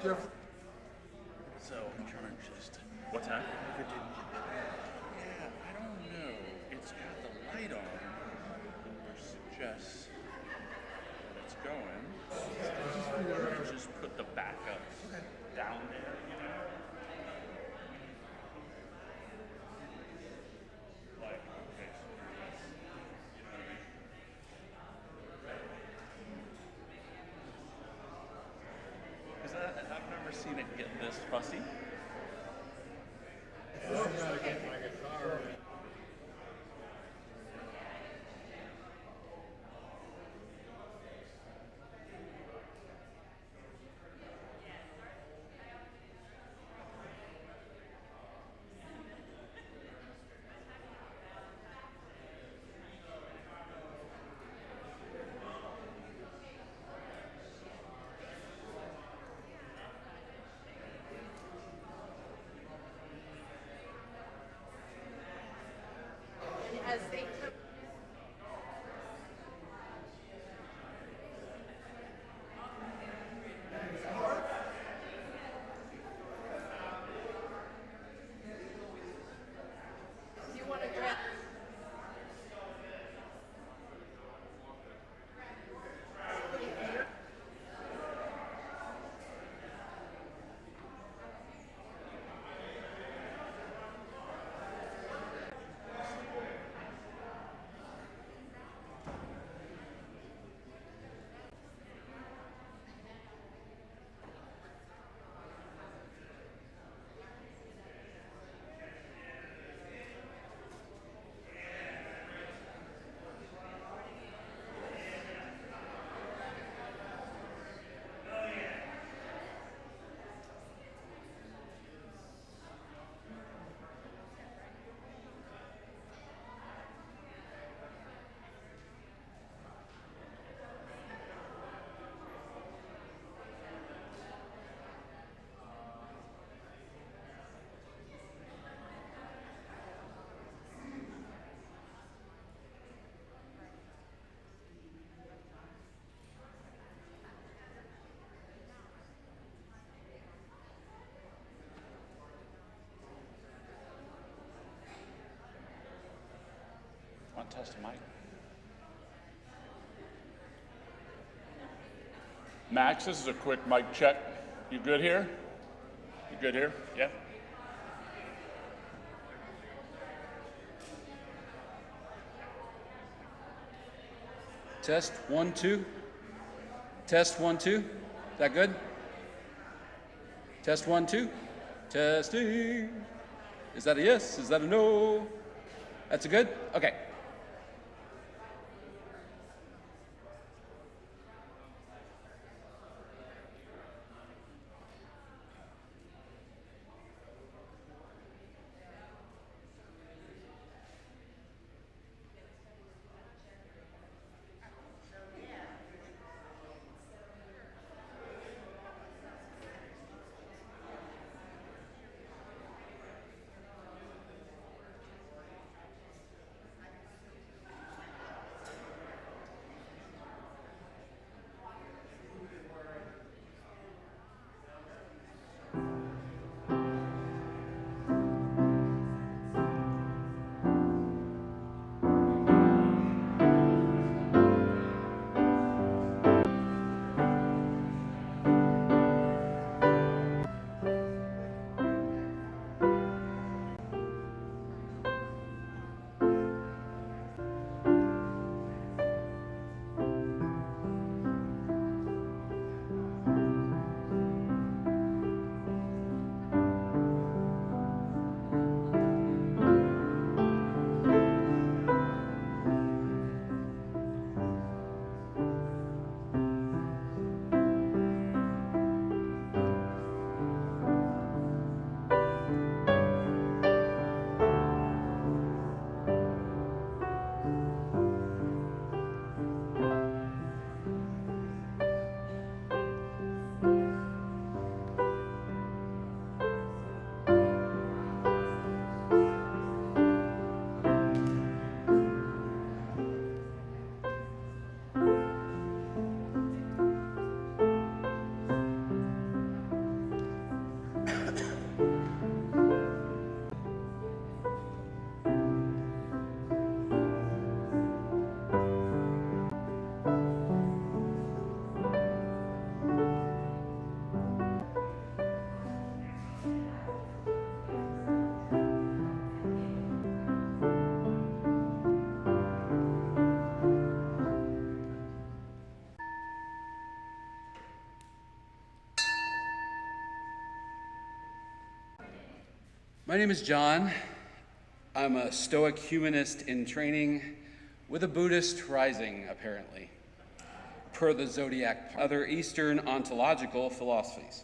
So I'm trying to just. What's that? Yeah, I don't know. It's got the light on, which suggests that it's going. Just put the backup down there, you know? Like, okay, so this, you know what I mean? Because I've never seen it get this fussy. As they took you want to grab Want to test the mic? Max, this is a quick mic check. You good here? You good here? Yeah? Test 1, 2. Test 1, 2. Is that good? Test 1, 2. Testing. Is that a yes? Is that a no? That's a good? Okay. My name is John. I'm a Stoic humanist in training with a Buddhist rising, apparently, per the zodiac, other Eastern ontological philosophies.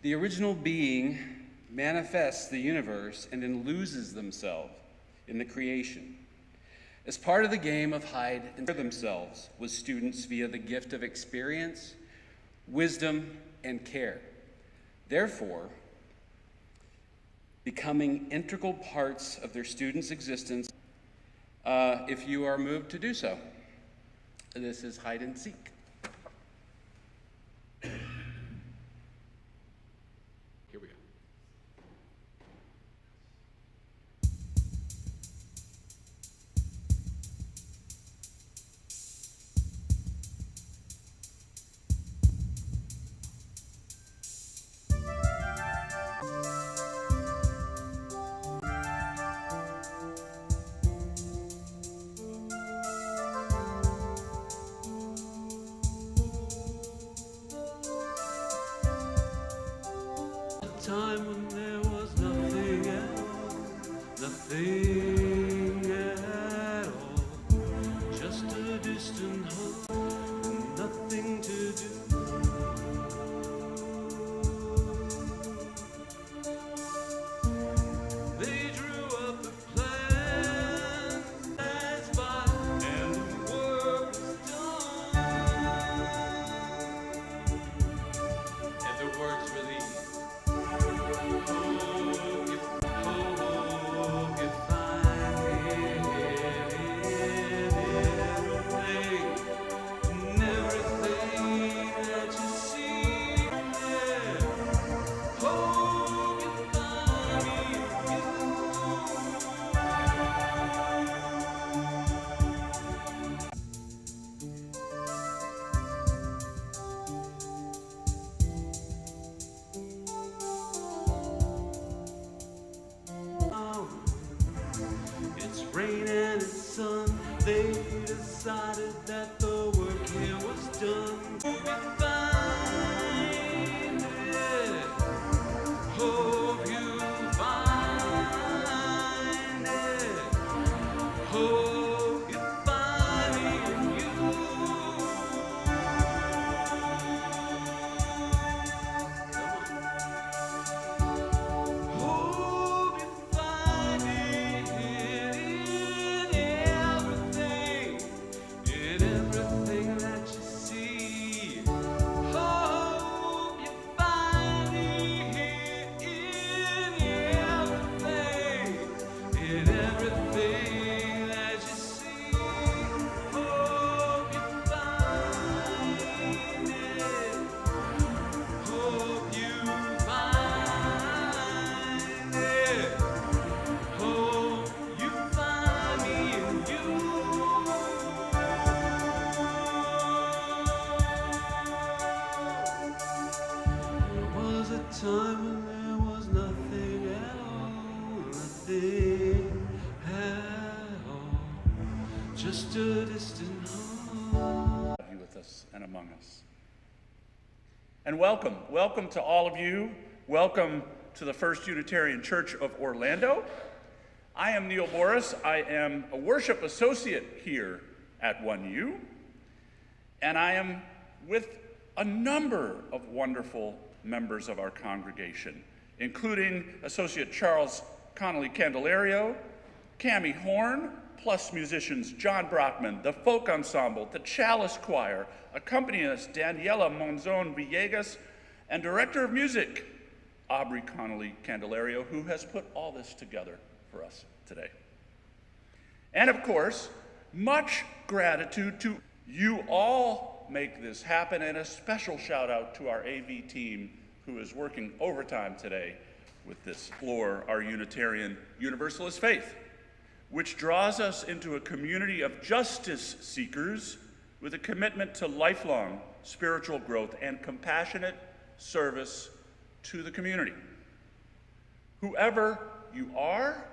The original being manifests the universe and then loses themselves in the creation. As part of the game of hide and seek themselves with students via the gift of experience, wisdom, and care. Therefore, becoming integral parts of their students' existence if you are moved to do so. This is hide and seek. Here we go. Time when there was nothing at all, nothing at all, just a distant home and nothing to do. They drew up a plan, that's by, and the work was done. And the words released. It's rain and it's sun. They decided that the work here was done. We'll be fine, yeah. Hope you find it. Hope you find me in you. Hope you find it in everything that you see. Hope you find it in everything that you see. Hope you find it. Hope you find it. Hope you find me in you. There was a time when there was nothing at all, nothing at all, just a distant home. Have you with us and among us. And welcome to all of you. Welcome to the First Unitarian Church of Orlando. I am Neil Boris. I am a worship associate here at 1U, and I am with a number of wonderful members of our congregation, including Associate Charles Connelly-Candelario, Cammie Horn, plus musicians John Brockman, the Folk Ensemble, the Chalice Choir, accompanist Daniela Monzon Villegas, and Director of Music Aubrey Connelly-Candelario, who has put all this together for us today. And of course, much gratitude to you all make this happen, and a special shout out to our AV team who is working overtime today with this Explore Our Unitarian Universalist Faith, which draws us into a community of justice seekers with a commitment to lifelong spiritual growth and compassionate service to the community. Whoever you are,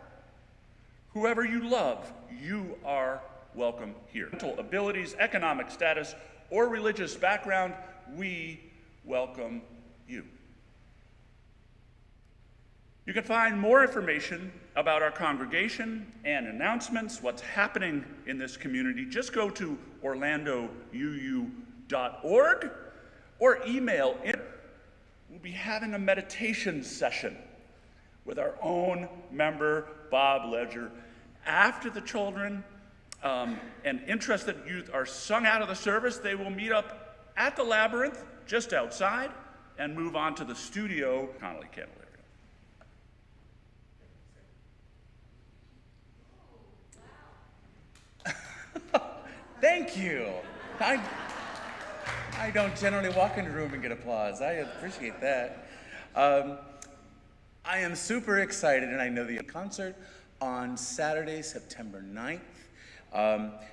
whoever you love, you are welcome here. Mental abilities, economic status, or religious background, we welcome you. You can find more information about our congregation and announcements, what's happening in this community. Just go to orlandouu.org or email in. We'll be having a meditation session with our own member, Bob Ledger. After the children and interested youth are sung out of the service, they will meet up at the Labyrinth, just outside, and move on to the studio, Connelly-Candelario. Thank you. I don't generally walk into a room and get applause. I appreciate that. I am super excited, and I know the concert on Saturday, September 9th.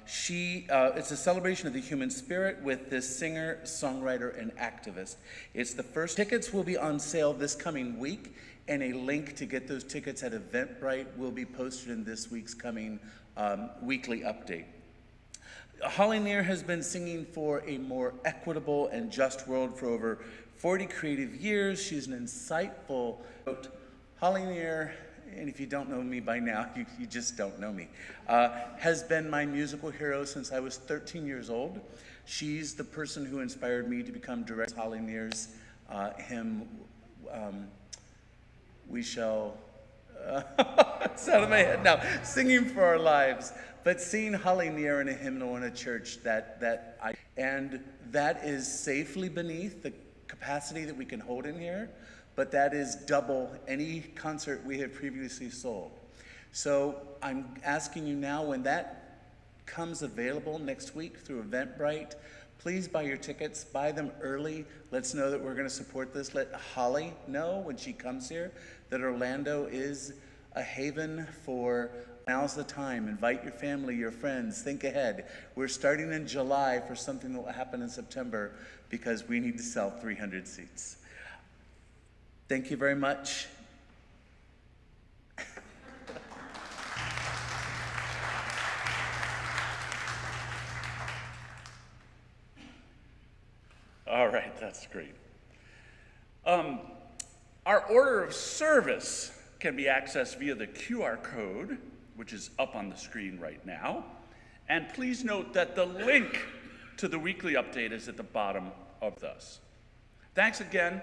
It's a celebration of the human spirit with this singer, songwriter, and activist. It's the first. Tickets will be on sale this coming week, and a link to get those tickets at Eventbrite will be posted in this week's coming weekly update. Holly Near has been singing for a more equitable and just world for over 40 creative years. She's an insightful. Holly Near, and if you don't know me by now, you just don't know me, has been my musical hero since I was 13 years old. She's the person who inspired me to become director. Holly Near's hymn, We Shall, it's out of my head now, Singing for Our Lives. But seeing Holly Near in a hymnal in a church and that is safely beneath the capacity that we can hold in here, but that is double any concert we have previously sold. So I'm asking you now, when that comes available next week through Eventbrite, please buy your tickets, buy them early. Let's know that we're going to support this. Let Holly know when she comes here that Orlando is a haven for. Now's the time. Invite your family, your friends. Think ahead. We're starting in July for something that will happen in September because we need to sell 300 seats. Thank you very much. All right, that's great. Our order of service can be accessed via the QR code, which is up on the screen right now. And please note that the link to the weekly update is at the bottom of this. Thanks again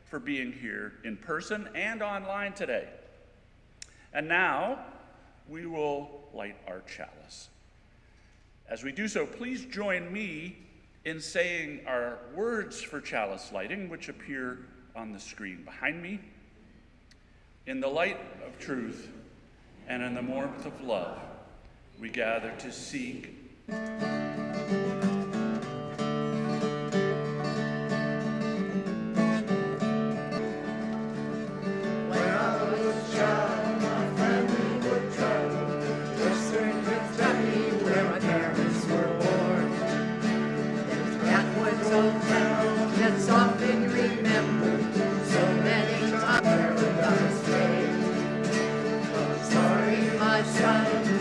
for being here in person and online today. And now we will light our chalice. As we do so, please join me in saying our words for chalice lighting, which appear on the screen behind me. In the light of truth and in the warmth of love, we gather to seek.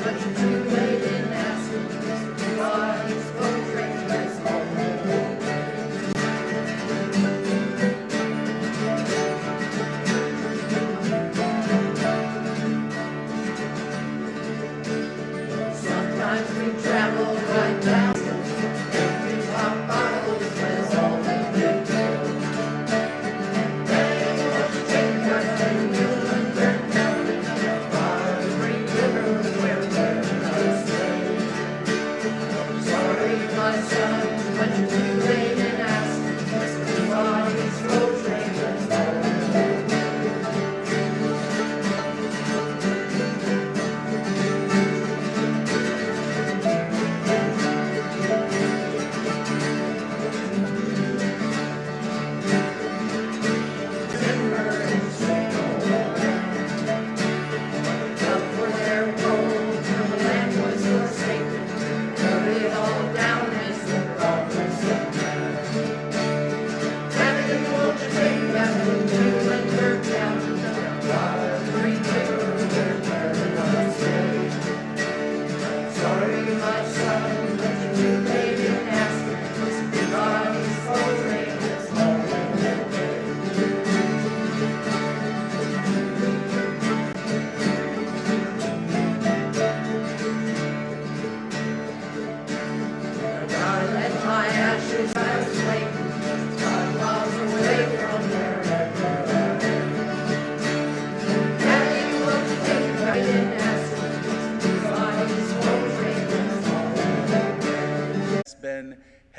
But you're too late in asking, you are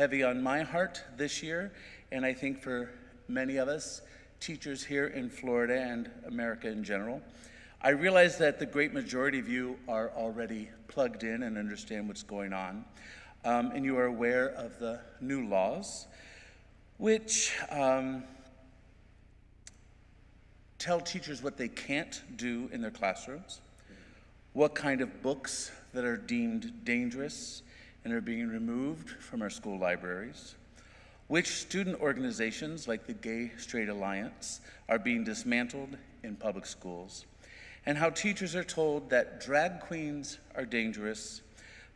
heavy on my heart this year, and I think for many of us, teachers here in Florida and America in general. I realize that the great majority of you are already plugged in and understand what's going on, and you are aware of the new laws, which tell teachers what they can't do in their classrooms, what kind of books that are deemed dangerous and are being removed from our school libraries, which student organizations like the Gay Straight Alliance are being dismantled in public schools, and how teachers are told that drag queens are dangerous,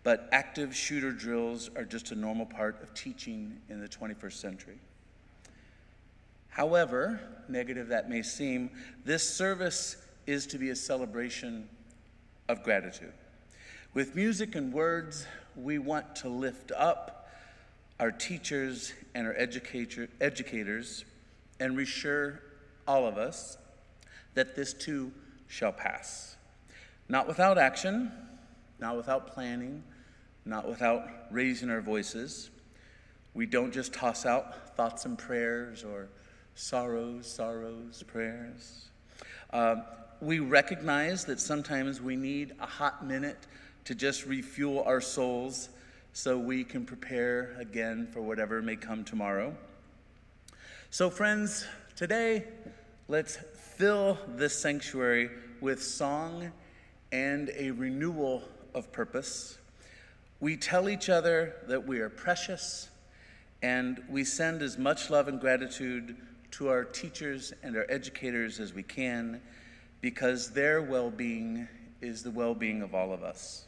but active shooter drills are just a normal part of teaching in the 21st century. However negative that may seem, this service is to be a celebration of gratitude. With music and words, we want to lift up our teachers and our educators and reassure all of us that this too shall pass. Not without action, not without planning, not without raising our voices. We don't just toss out thoughts and prayers or sorrows, prayers. We recognize that sometimes we need a hot minute to just refuel our souls so we can prepare again for whatever may come tomorrow. So friends, today, let's fill this sanctuary with song and a renewal of purpose. We tell each other that we are precious, and we send as much love and gratitude to our teachers and our educators as we can, because their well-being is the well-being of all of us.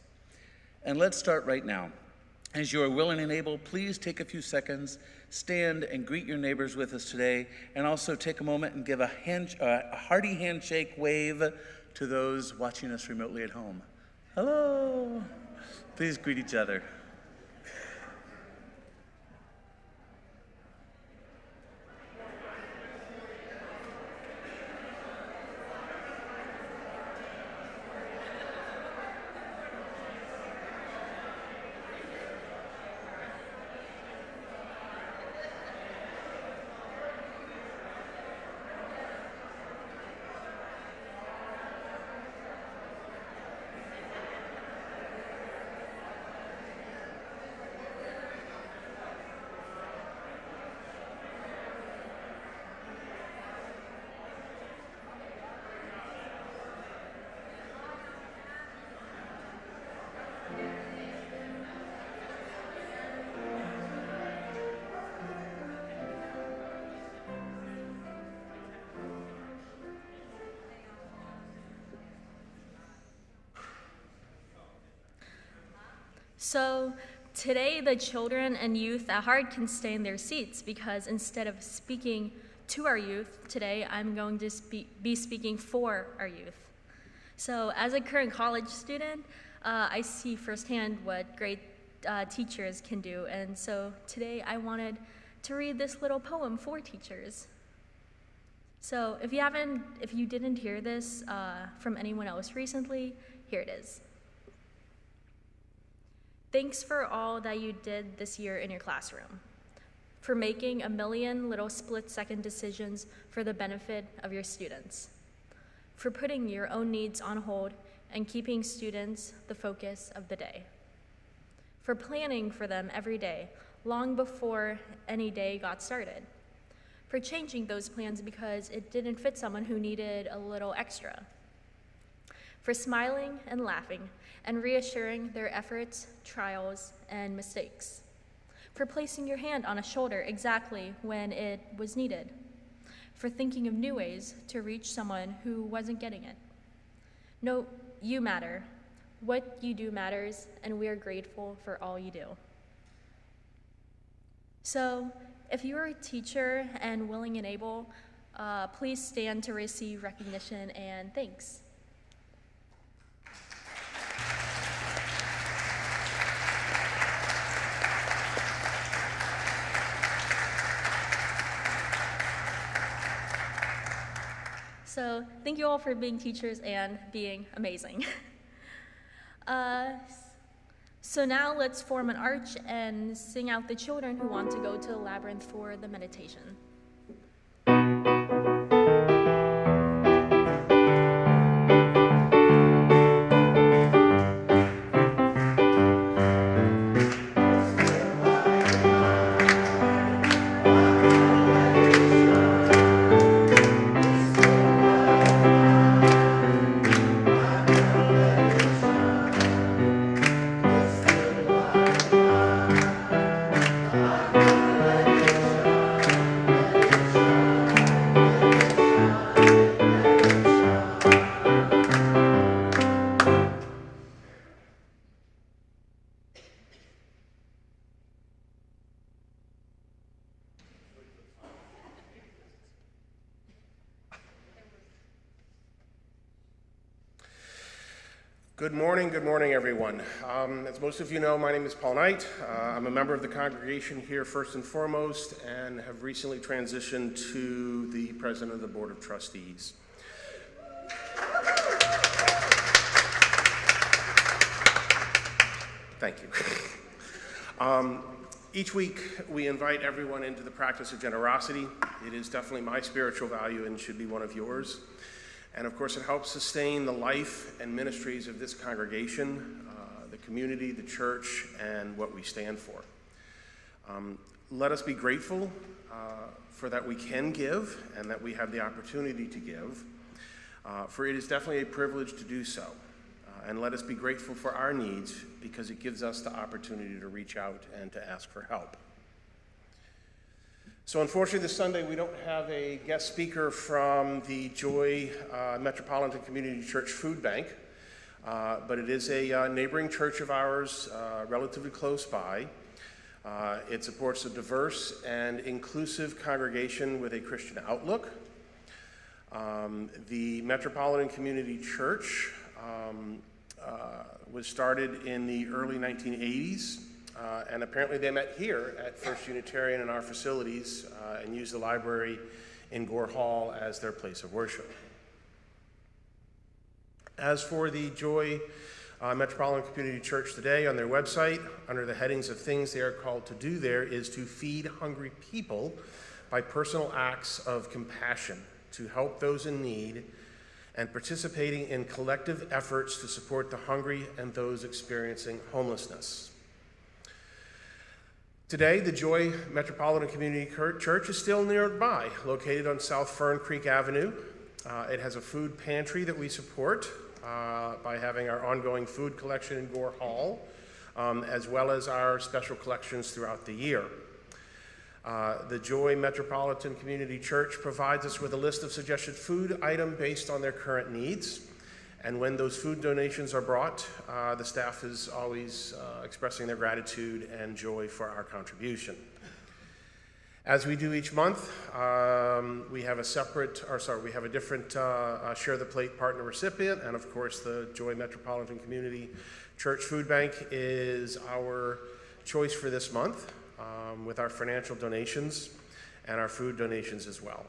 And let's start right now. As you are willing and able, please take a few seconds, stand and greet your neighbors with us today, and also take a moment and give a hearty handshake wave to those watching us remotely at home. Hello. Please greet each other. So today the children and youth at heart can stay in their seats, because instead of speaking to our youth today, I'm going to be speaking for our youth. So as a current college student, I see firsthand what great teachers can do, and so today I wanted to read this little poem for teachers. So if you didn't hear this from anyone else recently, here it is. Thanks for all that you did this year in your classroom, for making a million little split-second decisions for the benefit of your students, for putting your own needs on hold and keeping students the focus of the day, for planning for them every day, long before any day got started, for changing those plans because it didn't fit someone who needed a little extra, for smiling and laughing and reassuring their efforts, trials, and mistakes, for placing your hand on a shoulder exactly when it was needed, for thinking of new ways to reach someone who wasn't getting it. No, you matter. What you do matters, and we are grateful for all you do. So, if you are a teacher and willing and able, please stand to receive recognition and thanks. So thank you all for being teachers and being amazing. So now let's form an arch and sing out the children who want to go to the labyrinth for the meditation. Good morning, everyone. As most of you know, my name is Paul Knight. I'm a member of the congregation here first and foremost, and have recently transitioned to the president of the Board of Trustees. Thank you. Each week, we invite everyone into the practice of generosity. It is definitely my spiritual value and should be one of yours. And of course, it helps sustain the life and ministries of this congregation, the community, the church, and what we stand for. Let us be grateful for that we can give and that we have the opportunity to give, for it is definitely a privilege to do so. And let us be grateful for our needs because it gives us the opportunity to reach out and to ask for help. So unfortunately this Sunday we don't have a guest speaker from the Joy Metropolitan Community Church Food Bank, but it is a neighboring church of ours relatively close by. It supports a diverse and inclusive congregation with a Christian outlook. The Metropolitan Community Church was started in the early 1980s. And apparently they met here at First Unitarian in our facilities and used the library in Gore Hall as their place of worship. As for the Joy Metropolitan Community Church today, on their website, under the headings of things they are called to do there, is to feed hungry people by personal acts of compassion, to help those in need, and participating in collective efforts to support the hungry and those experiencing homelessness. Today, the Joy Metropolitan Community Church is still nearby, located on South Fern Creek Avenue. It has a food pantry that we support by having our ongoing food collection in Gore Hall, as well as our special collections throughout the year. The Joy Metropolitan Community Church provides us with a list of suggested food items based on their current needs. And when those food donations are brought, the staff is always expressing their gratitude and joy for our contribution. As we do each month, we have a different Share the Plate partner recipient, and of course the Joy Metropolitan Community Church Food Bank is our choice for this month, with our financial donations and our food donations as well.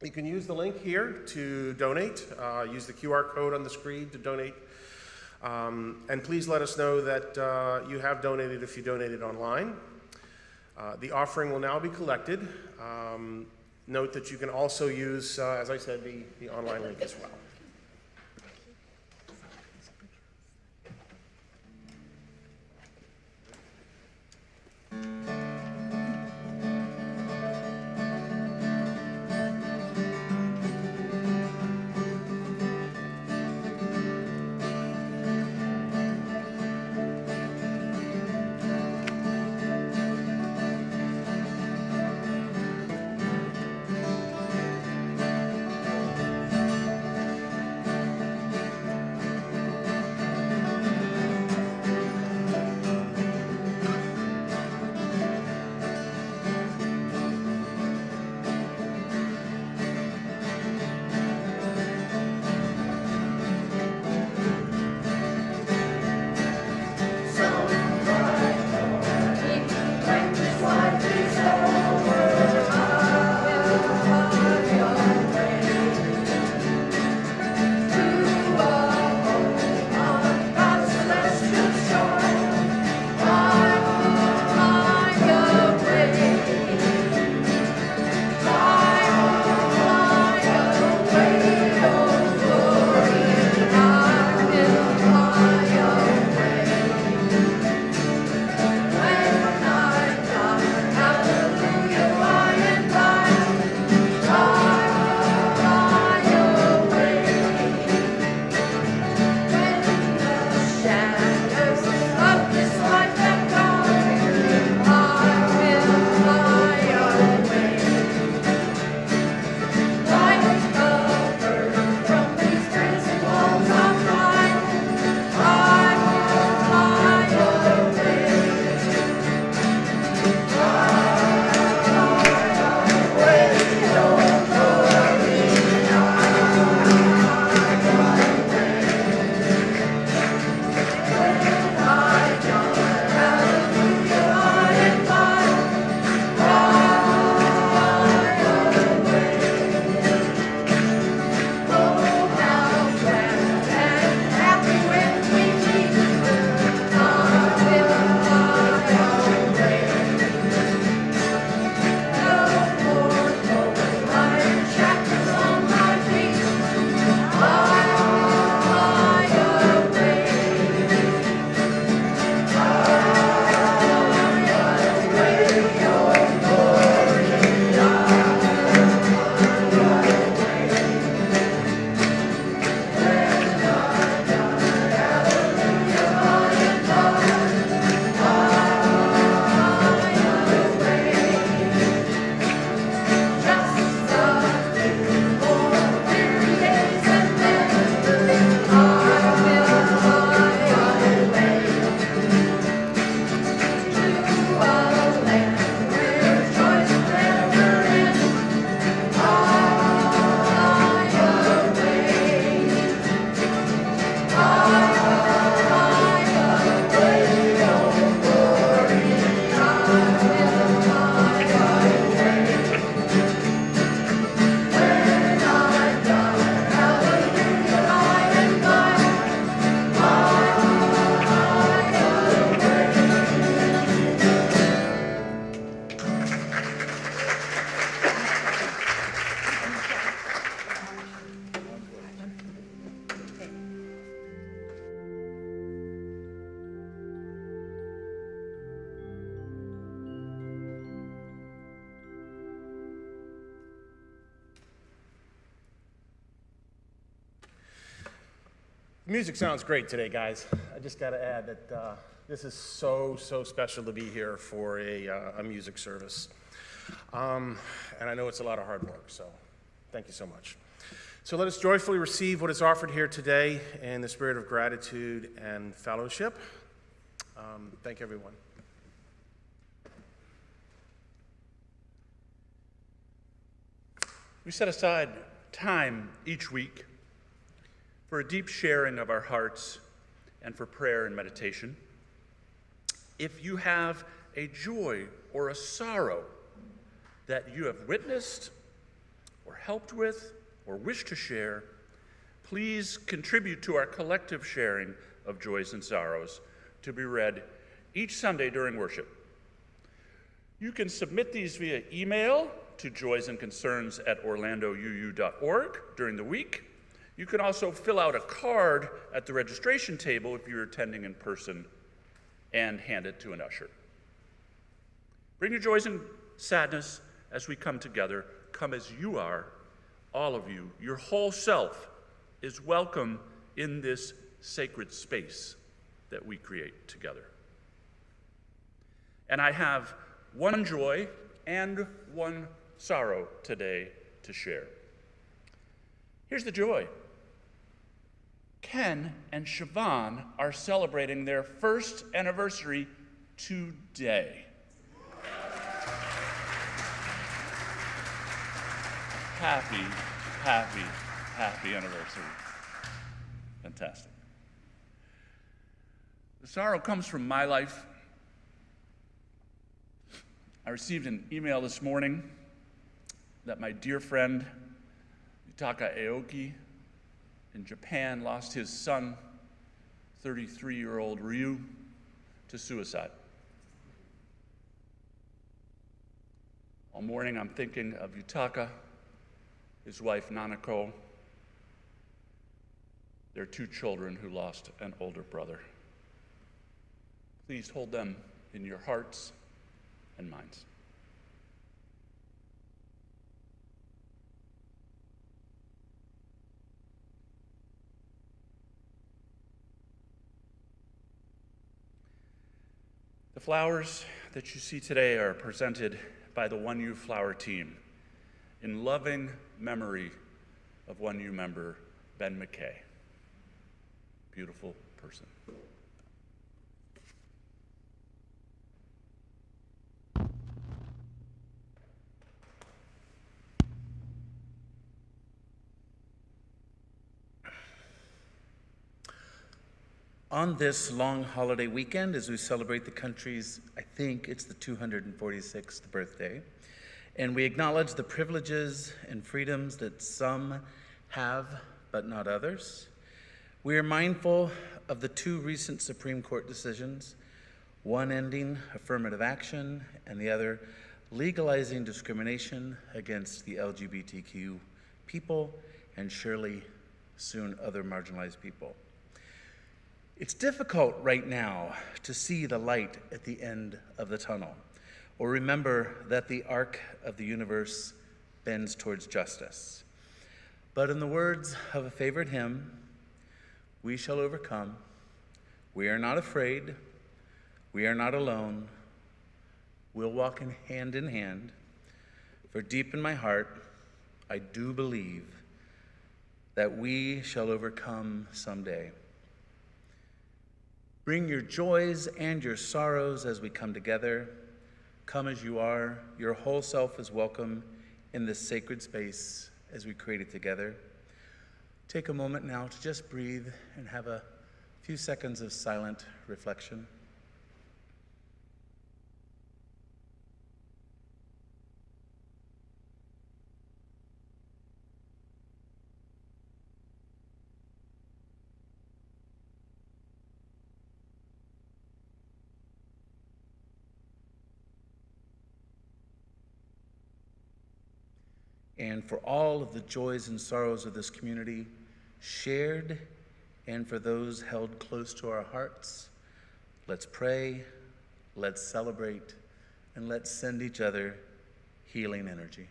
You can use the link here to donate. Use the QR code on the screen to donate. And please let us know that you have donated if you donated online. The offering will now be collected. Note that you can also use, as I said, the online link as well. Music sounds great today, guys. I just got to add that this is so special to be here for a music service. And I know it's a lot of hard work, so thank you so much. So let us joyfully receive what is offered here today in the spirit of gratitude and fellowship. Thank everyone. We set aside time each week for a deep sharing of our hearts and for prayer and meditation. If you have a joy or a sorrow that you have witnessed or helped with or wish to share, please contribute to our collective sharing of joys and sorrows to be read each Sunday during worship. You can submit these via email to joysandconcerns@orlandouu.org during the week. You can also fill out a card at the registration table if you're attending in person and hand it to an usher. Bring your joys and sadness as we come together. Come as you are, all of you. Your whole self is welcome in this sacred space that we create together. And I have one joy and one sorrow today to share. Here's the joy. Ken and Siobhan are celebrating their first anniversary today. Happy anniversary. Fantastic. The sorrow comes from my life. I received an email this morning that my dear friend, Yutaka Aoki, in Japan, lost his son, 33-year-old Ryu, to suicide. All morning I'm thinking of Yutaka, his wife Nanako, their two children who lost an older brother. Please hold them in your hearts and minds. The flowers that you see today are presented by the 1U Flower Team in loving memory of 1U member Ben McKay. Beautiful person. On this long holiday weekend, as we celebrate the country's, I think it's the 246th birthday, and we acknowledge the privileges and freedoms that some have, but not others, we are mindful of the two recent Supreme Court decisions, one ending affirmative action and the other legalizing discrimination against the LGBTQ people and surely soon other marginalized people. It's difficult right now to see the light at the end of the tunnel, or remember that the arc of the universe bends towards justice. But in the words of a favorite hymn, we shall overcome. We are not afraid. We are not alone. We'll walk in hand, for deep in my heart, I do believe that we shall overcome someday. Bring your joys and your sorrows as we come together. Come as you are. Your whole self is welcome in this sacred space as we create it together. Take a moment now to just breathe and have a few seconds of silent reflection. And for all of the joys and sorrows of this community, shared, and for those held close to our hearts, let's pray, let's celebrate, and let's send each other healing energy.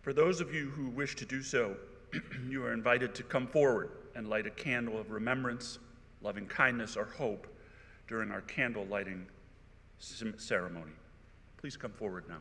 For those of you who wish to do so, you are invited to come forward and light a candle of remembrance, loving kindness, or hope during our candle lighting ceremony. Please come forward now.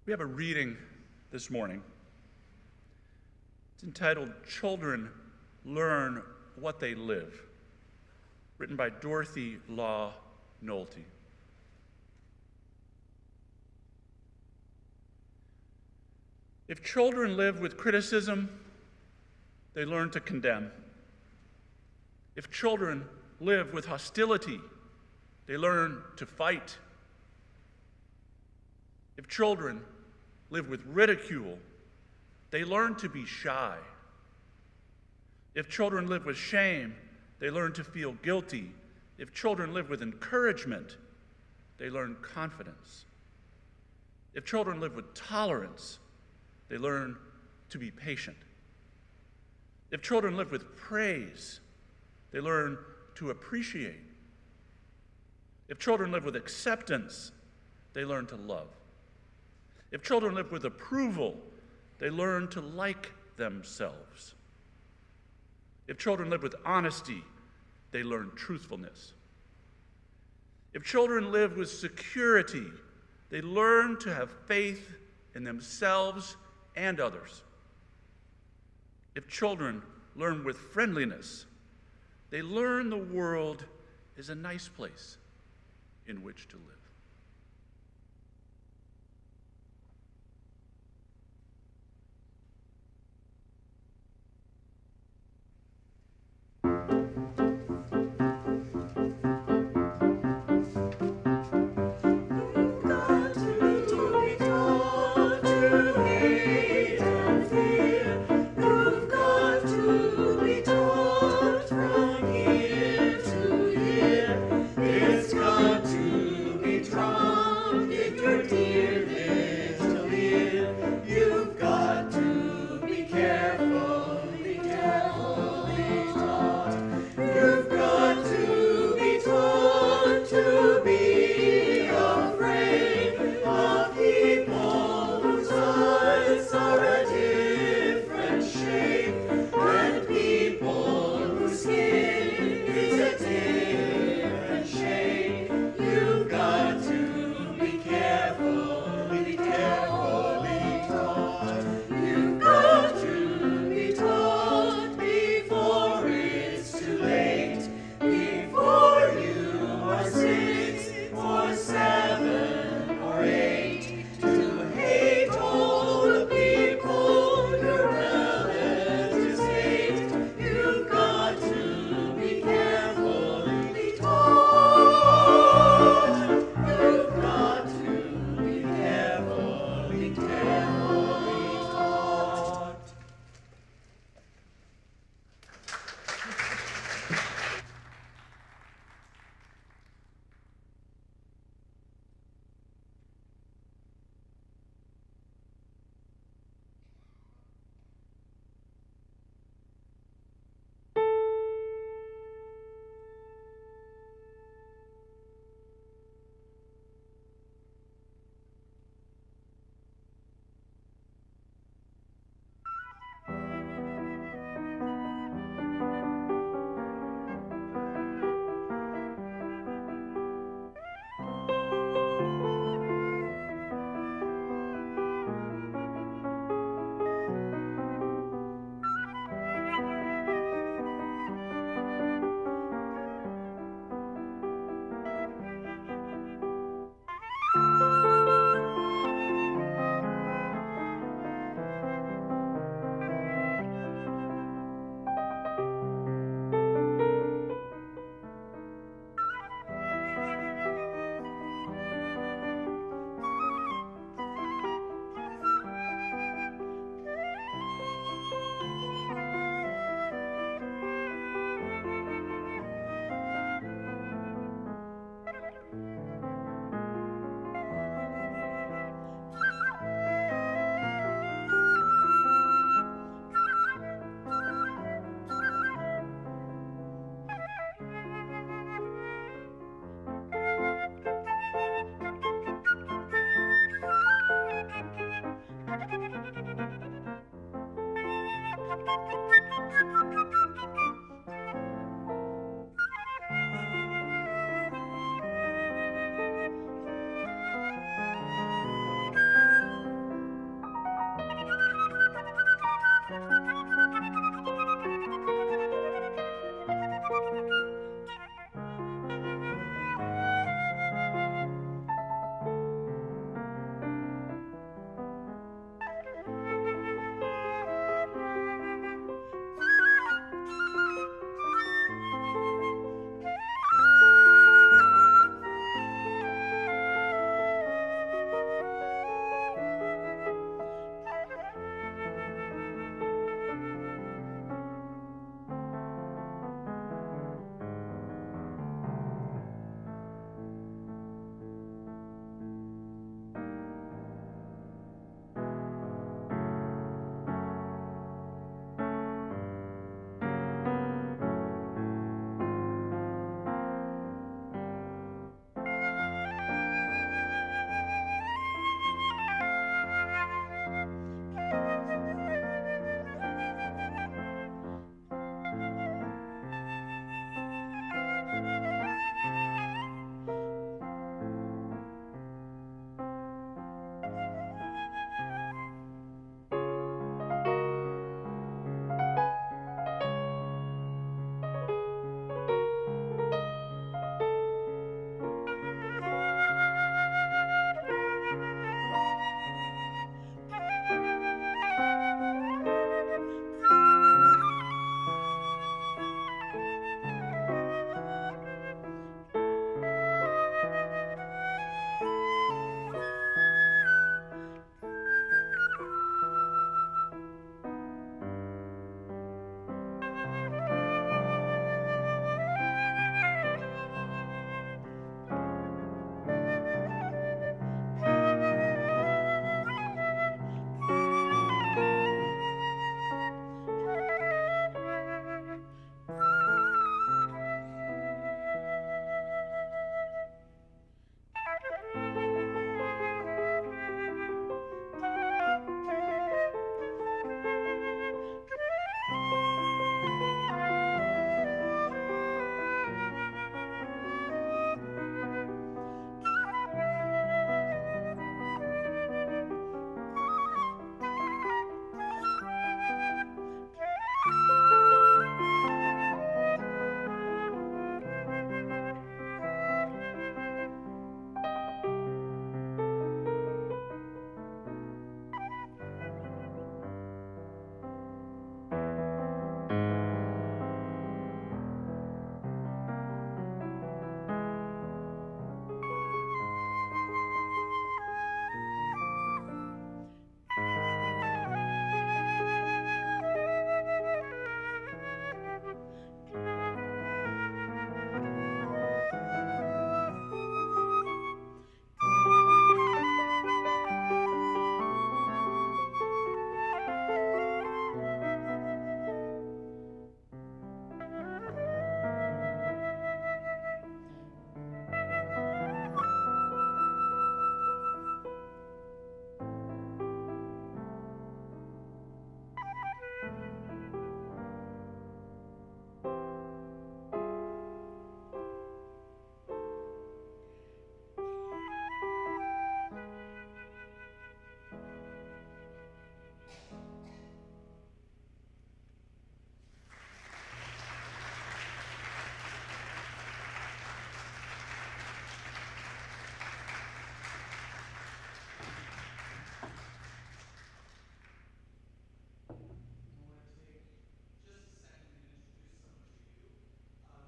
We have a reading this morning. It's entitled Children Learn What They Live, written by Dorothy Law Nolte. If children live with criticism, they learn to condemn. If children live with hostility, they learn to fight. If children live with ridicule, they learn to be shy. If children live with shame, they learn to feel guilty. If children live with encouragement, they learn confidence. If children live with tolerance, they learn to be patient. If children live with praise, they learn to appreciate. If children live with acceptance, they learn to love. If children live with approval, they learn to like themselves. If children live with honesty, they learn truthfulness. If children live with security, they learn to have faith in themselves and others. If children learn with friendliness, they learn the world is a nice place in which to live. It's got to be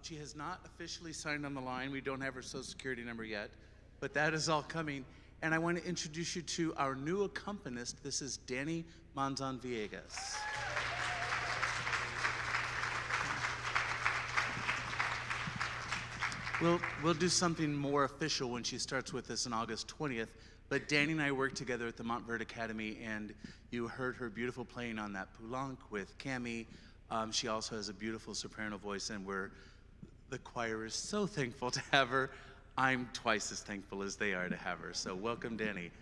She has not officially signed on the line. We don't have her social security number yet, but that is all coming. And I want to introduce you to our new accompanist. This is Danny Manzan Villegas. We'll do something more official when she starts with us on August 20th. But Danny and I worked together at the Montverde Academy, and you heard her beautiful playing on that Poulenc with Cami. She also has a beautiful soprano voice, and the choir is so thankful to have her. I'm twice as thankful as they are to have her. So welcome, Danny.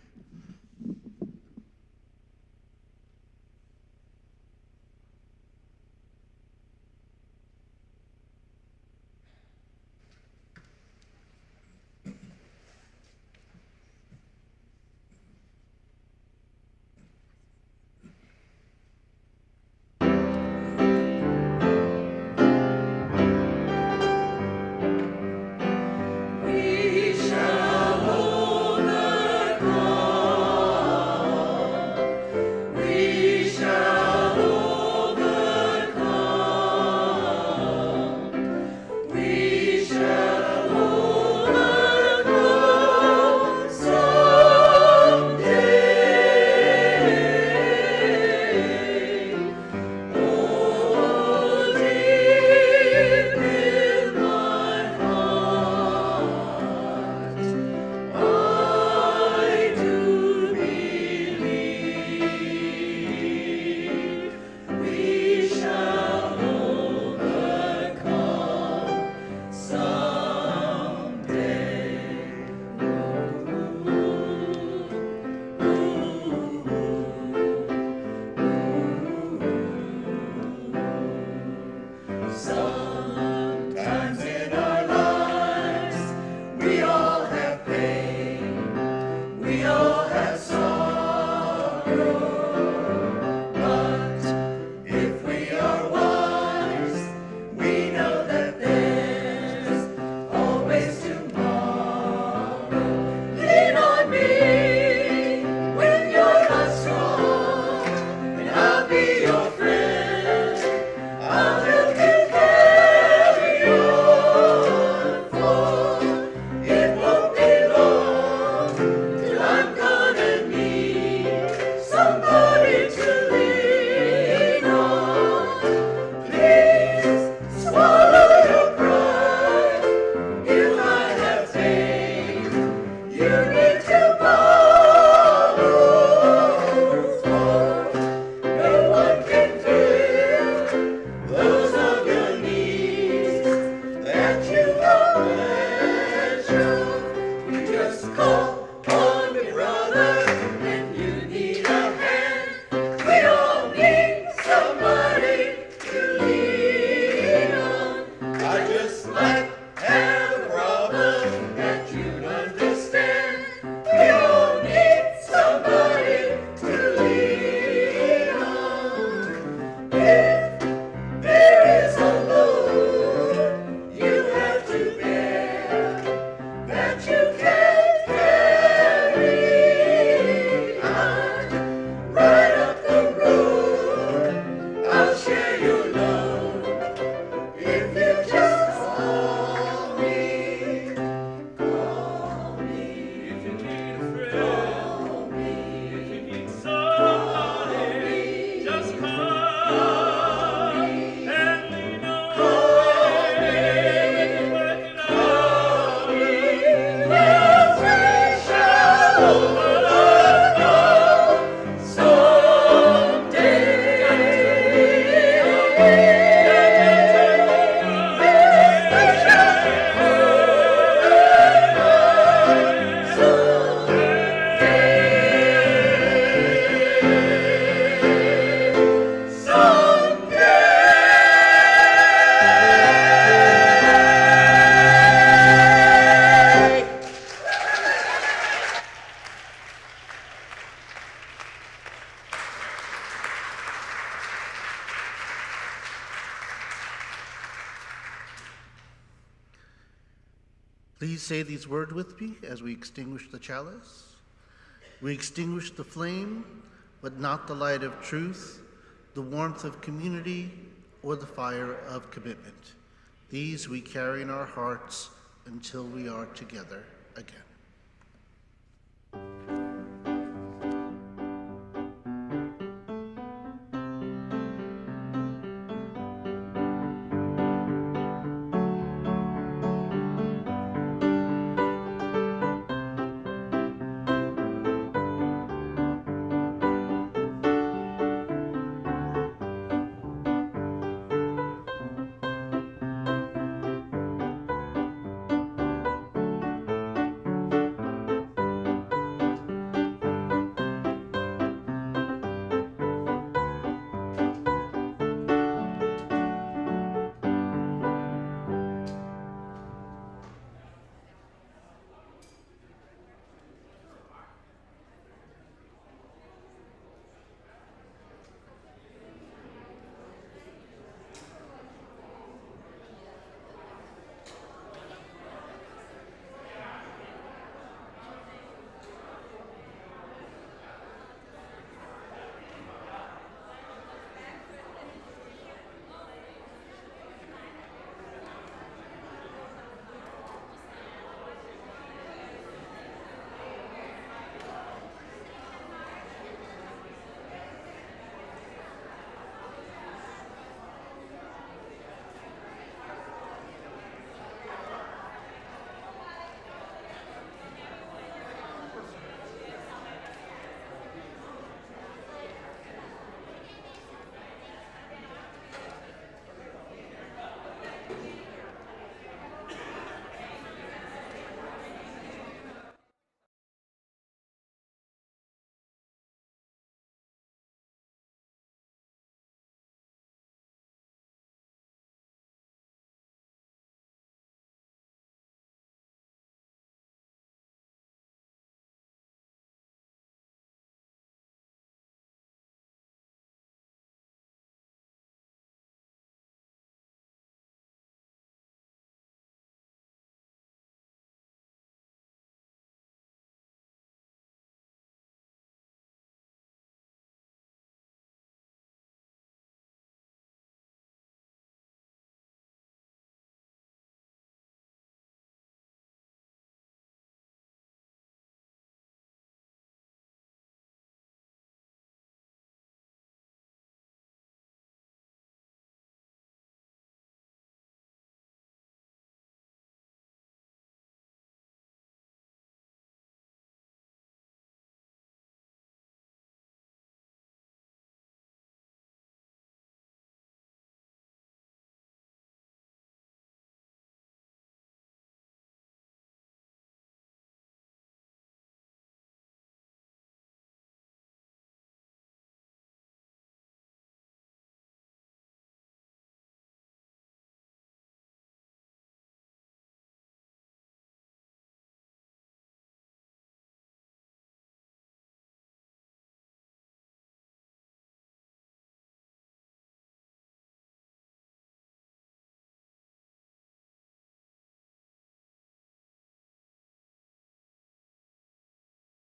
Please say these words with me as we extinguish the chalice. We extinguish the flame, but not the light of truth, the warmth of community, or the fire of commitment. These we carry in our hearts until we are together again.